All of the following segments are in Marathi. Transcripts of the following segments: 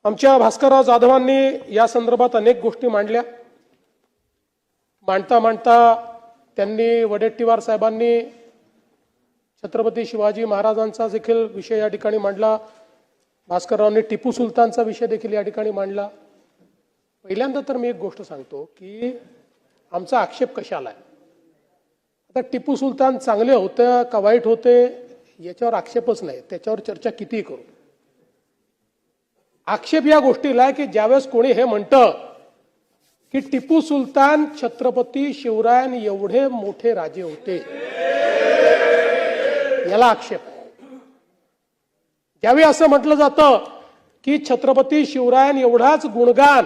आमच्या भास्करराव जाधवांनी या संदर्भात अनेक गोष्टी मांडल्या। मांडता त्यांनी वडेट्टीवार साहेबांनी छत्रपती शिवाजी महाराजांचा देखील विषय या ठिकाणी मांडला। भास्कररावनी टिपू सुलतानचा विषय देखील या ठिकाणी मांडला। पहिल्यांदा तर मी एक गोष्ट सांगतो की आमचा आक्षेप कशाला आहे। आता टिपू सुलतान चांगले होते का वाईट होते याच्यावर आक्षेपच नाही, त्याच्यावर चर्चा कितीही करू। आक्षेप या गोष्टीला आहे की ज्यावेळेस कोणी हे म्हणतं की टिपू सुलतान छत्रपती शिवरायां एवढे मोठे राजे होते, याला आक्षेप आहे। ज्यावेळी असं म्हटलं जातं की छत्रपती शिवरायां एवढाच गुणगान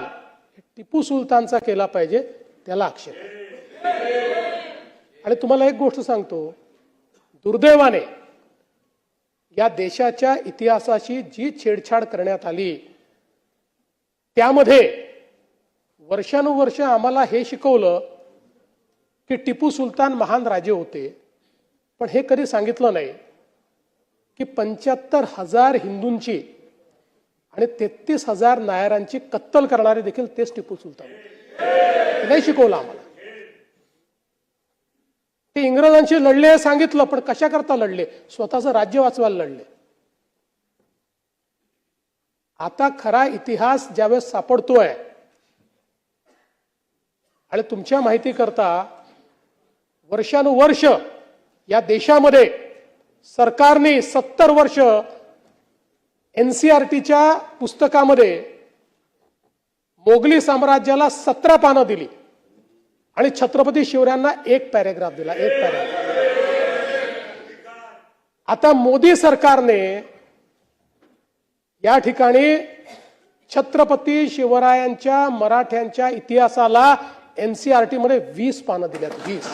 टिपू सुलतानचा केला पाहिजे, त्याला आक्षेप आहे। आणि तुम्हाला एक गोष्ट सांगतो, दुर्दैवाने या देशाच्या इतिहासाशी जी छेडछाड करण्यात आली त्यामध्ये वर्षानुवर्ष आम्हाला हे शिकवलं की टिपू सुलतान महान राजे होते, पण हे कधी सांगितलं नाही की 75,000 हिंदूंची आणि 33,000 नायरांची कत्तल करणारे देखील तेच टिपू सुलतान होते। नाही शिकवलं आम्हाला। ते इंग्रजांशी लढले सांगितलं, पण कशा करता लढले? स्वतःचं राज्य वाचवायला लढले। आता खरा इतिहास ज्यावेळेस सापडतोय आणि तुमच्या माहिती करता वर्षानुवर्ष या देशामध्ये सरकारने 70 वर्ष एनसीईआरटीच्या पुस्तकामध्ये मोगली साम्राज्याला 17 पानं दिली आणि छत्रपती शिवरायांना 1 पॅरेग्राफ दिला, 1 पॅरेग्राफ। आता मोदी सरकारने या ठिकाणी छत्रपती शिवरायांच्या मराठ्यांच्या इतिहासाला एनसीईआरटी मध्ये 20 पानं दिल्यात, 20।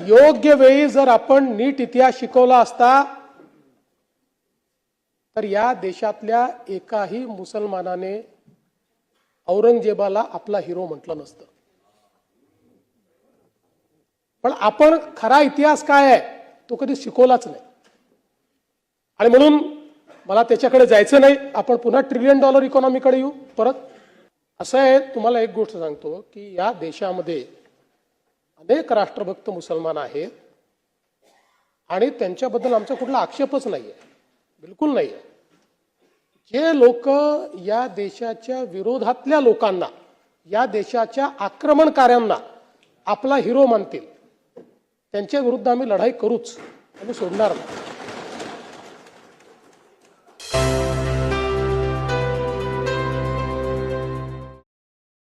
योग्य वेळी जर आपण नीट इतिहास शिकवला असता तर या देशातल्या एकाही मुसलमानाने औरंगजेबाला आपला हिरो म्हटलं नसतं। पण आपण खरा इतिहास काय आहे तो कधी शिकवलाच नाही आणि म्हणून मला त्याच्याकडे जायचं नाही। आपण पुन्हा $1 ट्रिलियन इकॉनॉमीकडे येऊ परत। असं आहे, तुम्हाला एक गोष्ट सांगतो की या देशामध्ये अनेक राष्ट्रभक्त मुसलमान आहेत आणि त्यांच्याबद्दल आमचा कुठला आक्षेपच नाहीये, बिलकुल नाहीये। जे लोक या देशाच्या विरोधातल्या लोकांना, या देशाच्या आक्रमणकार्यांना आपला हिरो मानतील त्यांच्या विरुद्ध आम्ही लढाई करूच, आम्ही सोडणार नाही।